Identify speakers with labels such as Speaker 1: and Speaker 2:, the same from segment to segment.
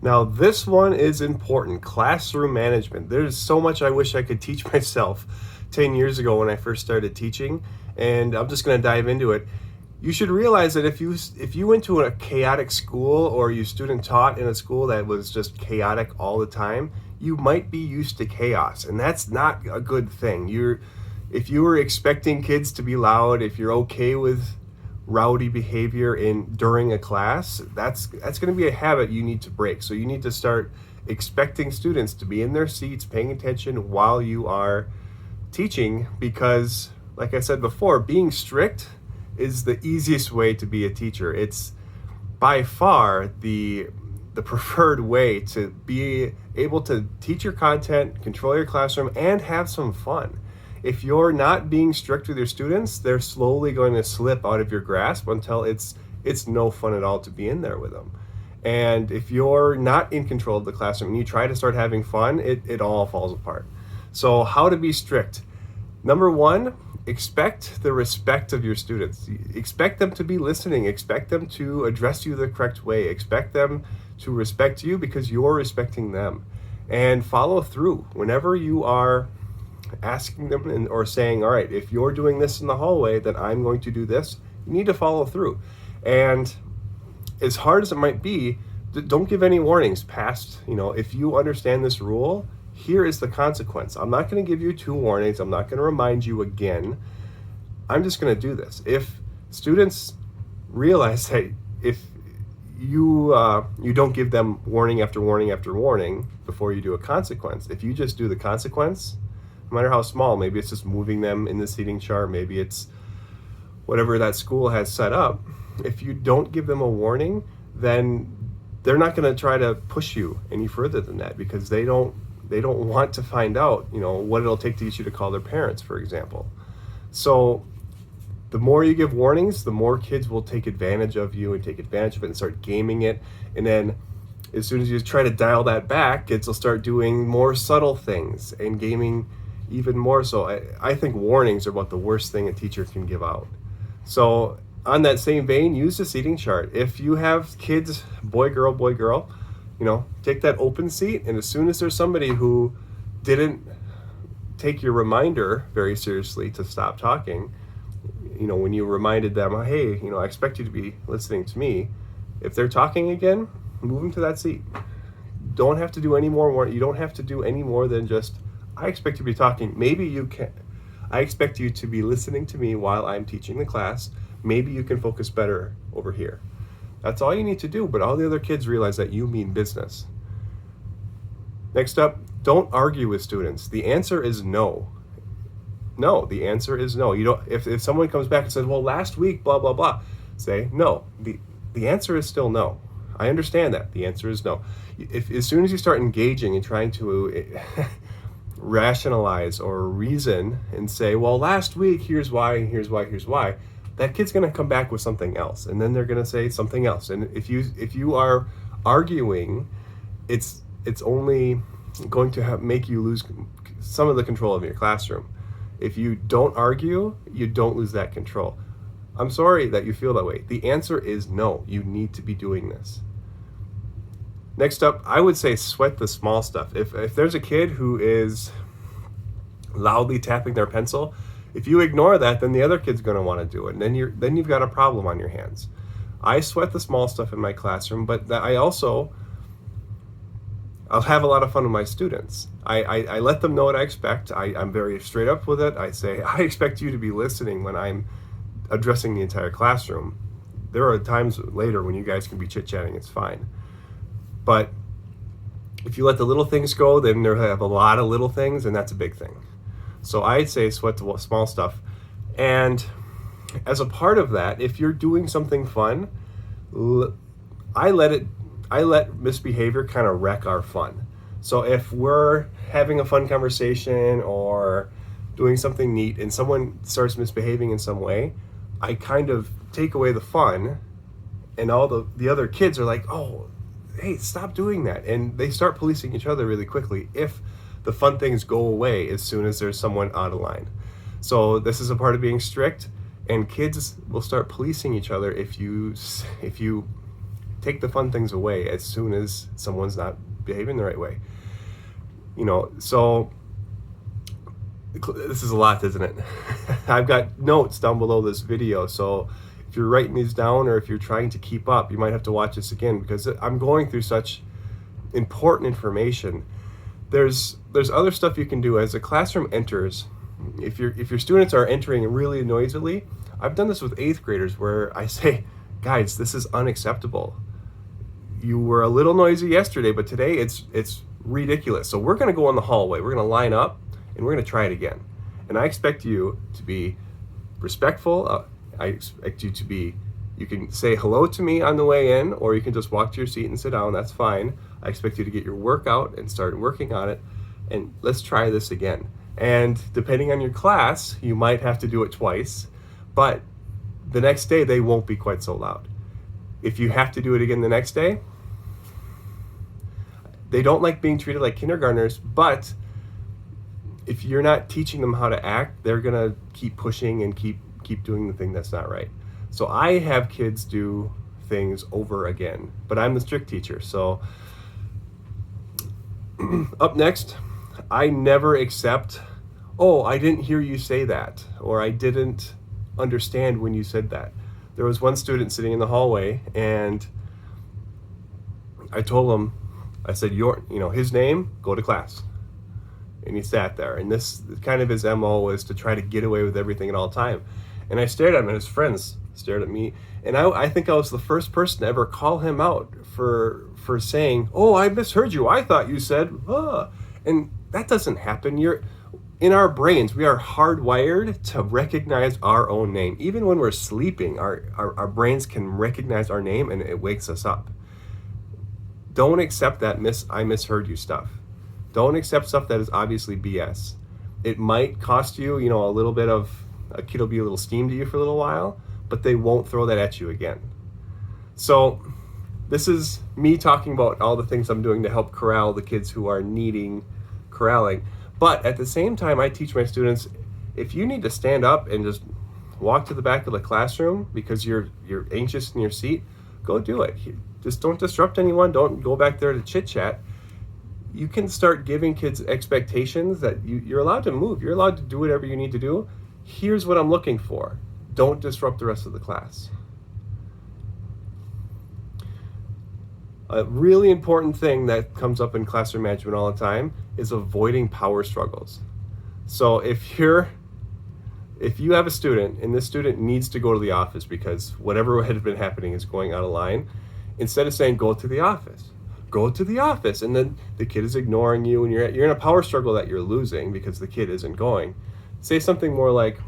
Speaker 1: Now, this one is important, classroom management. There's so much I wish I could teach myself 10 years ago when I first started teaching, and I'm just going to dive into it. You should realize that if you went to a chaotic school, or you student taught in a school that was just chaotic all the time, you might be used to chaos, and that's not a good thing. If you were expecting kids to be loud, if you're okay with rowdy behavior during a class, that's going to be a habit you need to break. So you need to start expecting students to be in their seats paying attention while you are teaching, because like I said before, being strict is the easiest way to be a teacher. It's by far the preferred way to be able to teach your content, control your classroom, and have some fun. If you're not being strict with your students, they're slowly going to slip out of your grasp until it's no fun at all to be in there with them. And if you're not in control of the classroom and you try to start having fun, it all falls apart. So how to be strict? Number one, expect the respect of your students. Expect them to be listening. Expect them to address you the correct way. Expect them to respect you because you're respecting them. And follow through. Whenever you are asking them or saying, all right, if you're doing this in the hallway, then I'm going to do this, you need to follow through. And as hard as it might be, don't give any warnings past, if you understand this rule, here is the consequence. I'm not going to give you 2 warnings. I'm not going to remind you again. I'm just going to do this. If students realize that if you don't give them warning after warning after warning before you do a consequence, if you just do the consequence, no matter how small, maybe it's just moving them in the seating chart, maybe it's whatever that school has set up, if you don't give them a warning, then they're not going to try to push you any further than that, because they don't want to find out, what it'll take to get you to call their parents, for example. So the more you give warnings, the more kids will take advantage of you and take advantage of it and start gaming it. And then as soon as you try to dial that back, kids will start doing more subtle things and gaming even more so. I think warnings are about the worst thing a teacher can give out. So on that same vein, use the seating chart. If you have kids, boy, girl, take that open seat, and as soon as there's somebody who didn't take your reminder very seriously to stop talking, when you reminded them, hey, I expect you to be listening to me, if they're talking again, move them to that seat. Don't have to do any more. You don't have to do any more than just, I expect you to be talking. Maybe you can. I expect you to be listening to me while I'm teaching the class. Maybe you can focus better over here. That's all you need to do, but all the other kids realize that you mean business. Next up, don't argue with students. The answer is no. No, the answer is no. You don't. If someone comes back and says, well, last week, blah, blah, blah, say no. The answer is still no. I understand that. The answer is no. As soon as you start engaging and trying to rationalize or reason and say, well, last week, here's why, and here's why, that kid's going to come back with something else, and then they're going to say something else. And if you are arguing, it's only going to make you lose some of the control of your classroom. If you don't argue, you don't lose that control. I'm sorry that you feel that way. The answer is no. You need to be doing this. Next up, I would say sweat the small stuff. If there's a kid who is loudly tapping their pencil, if you ignore that, then the other kid's going to want to do it, and then you've got a problem on your hands. I sweat the small stuff in my classroom, but I'll have a lot of fun with my students. I let them know what I expect. I'm very straight up with it. I say, I expect you to be listening when I'm addressing the entire classroom. There are times later when you guys can be chit-chatting, it's fine. But if you let the little things go, then they'll have a lot of little things, and that's a big thing. So I'd say sweat the small stuff. And as a part of that, if you're doing something fun, I let misbehavior kind of wreck our fun. So if we're having a fun conversation or doing something neat and someone starts misbehaving in some way, I kind of take away the fun, and all the other kids are like, oh, hey, stop doing that. And they start policing each other really quickly if the fun things go away as soon as there's someone out of line. So this is a part of being strict, and kids will start policing each other if you take the fun things away as soon as someone's not behaving the right way. So this is a lot, isn't it? I've got notes down below this video, so if you're writing these down or if you're trying to keep up, you might have to watch this again, because I'm going through such important information. There's other stuff you can do as a classroom enters. If your students are entering really noisily, I've done this with 8th graders where I say, guys, this is unacceptable. You were a little noisy yesterday, but today it's ridiculous. So we're going to go in the hallway. We're going to line up and we're going to try it again. And I expect you to be respectful. I expect you to be, you can say hello to me on the way in, or you can just walk to your seat and sit down. That's fine. I expect you to get your work out and start working on it. And let's try this again. And depending on your class, you might have to do it twice, but the next day they won't be quite so loud. If you have to do it again the next day, they don't like being treated like kindergartners, but if you're not teaching them how to act, they're gonna keep pushing and keep doing the thing that's not right. So I have kids do things over again, but I'm the strict teacher. So up next, I never accept, oh, I didn't hear you say that, or I didn't understand when you said that. There was one student sitting in the hallway, and I told him, I said, his name, go to class. And he sat there, and this kind of his MO was to try to get away with everything at all time. And I stared at him, and his friends stared at me, and I think I was the first person to ever call him out for saying, oh, I misheard you. I thought you said, and that doesn't happen. In our brains, we are hardwired to recognize our own name. Even when we're sleeping, our brains can recognize our name, and it wakes us up. Don't accept that I misheard you stuff. Don't accept stuff that is obviously BS. It might cost you, a little bit of, a kid will be a little steamed to you for a little while, but they won't throw that at you again. So this is me talking about all the things I'm doing to help corral the kids who are needing corralling. But at the same time, I teach my students, if you need to stand up and just walk to the back of the classroom because you're anxious in your seat, go do it. Just don't disrupt anyone. Don't go back there to chit chat. You can start giving kids expectations that you're allowed to move. You're allowed to do whatever you need to do. Here's what I'm looking for. Don't disrupt the rest of the class. A really important thing that comes up in classroom management all the time is avoiding power struggles. So if you have a student and this student needs to go to the office because whatever had been happening is going out of line, instead of saying go to the office, and then the kid is ignoring you and you're in a power struggle that you're losing because the kid isn't going, say something more like,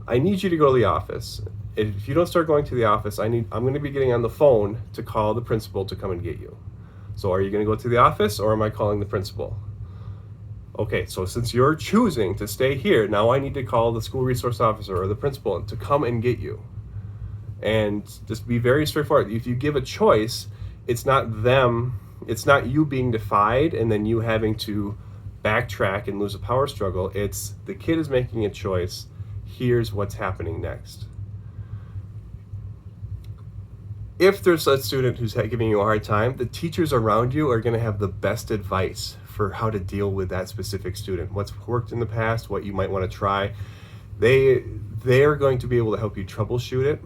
Speaker 1: I need you to go to the office. If you don't start going to the office, I'm going to be getting on the phone to call the principal to come and get you. So are you going to go to the office, or am I calling the principal? Okay, so since you're choosing to stay here, now I need to call the school resource officer or the principal to come and get you. And just be very straightforward. If you give a choice, it's not you being defied and then you having to backtrack and lose a power struggle. It's the kid is making a choice. Here's what's happening next. If there's a student who's giving you a hard time, the teachers around you are going to have the best advice for how to deal with that specific student. What's worked in the past, what you might want to try. They're going to be able to help you troubleshoot it.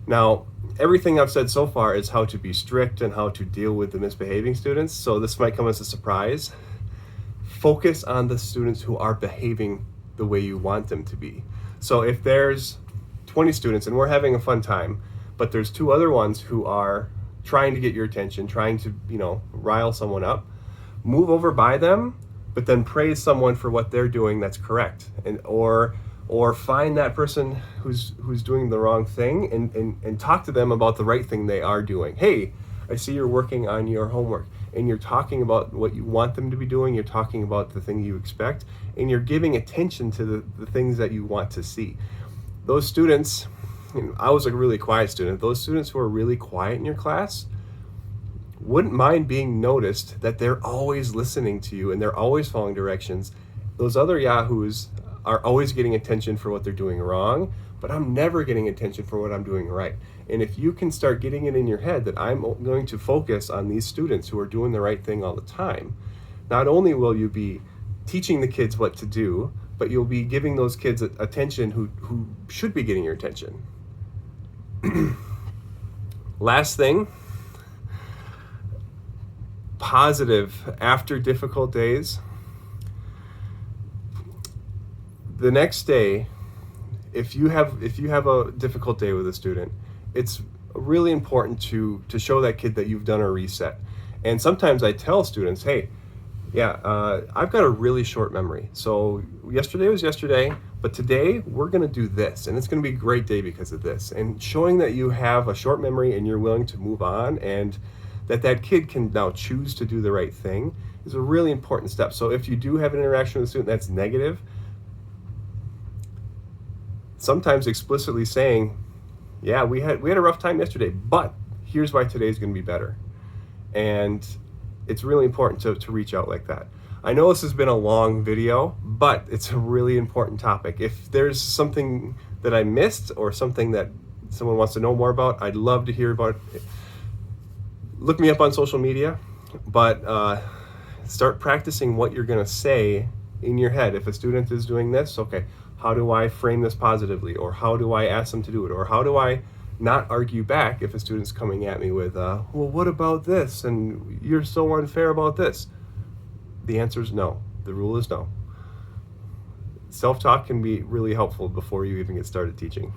Speaker 1: Now, everything I've said so far is how to be strict and how to deal with the misbehaving students, so this might come as a surprise. Focus on the students who are behaving the way you want them to be. So if there's 20 students and we're having a fun time, but there's 2 other ones who are trying to get your attention, trying to, rile someone up, move over by them, but then praise someone for what they're doing that's correct, and or find that person who's doing the wrong thing and talk to them about the right thing they are doing. Hey, I see you're working on your homework, and you're talking about what you want them to be doing, you're talking about the thing you expect, and you're giving attention to the things that you want to see. Those students, I was a really quiet student, those students who are really quiet in your class wouldn't mind being noticed that they're always listening to you and they're always following directions. Those other yahoos are always getting attention for what they're doing wrong, but I'm never getting attention for what I'm doing right. And if you can start getting it in your head that I'm going to focus on these students who are doing the right thing all the time, not only will you be teaching the kids what to do, but you'll be giving those kids attention who should be getting your attention. Last thing, positive after difficult days. The next day, if you have a difficult day with a student, it's really important to show that kid that you've done a reset. And sometimes I tell students, hey, I've got a really short memory. So yesterday was yesterday, but today we're going to do this, and it's going to be a great day because of this. And showing that you have a short memory and you're willing to move on, and that kid can now choose to do the right thing, is a really important step. So if you do have an interaction with a student that's negative, sometimes explicitly saying, yeah, we had a rough time yesterday, but here's why today's going to be better. And it's really important to reach out like that. I know this has been a long video, but it's a really important topic. If there's something that I missed or something that someone wants to know more about, I'd love to hear about it. Look me up on social media, but start practicing what you're going to say in your head. If a student is doing this, okay, how do I frame this positively? Or how do I ask them to do it? Or how do I not argue back if a student's coming at me with, well, what about this? And you're so unfair about this. The answer is no. The rule is no. Self-talk can be really helpful before you even get started teaching.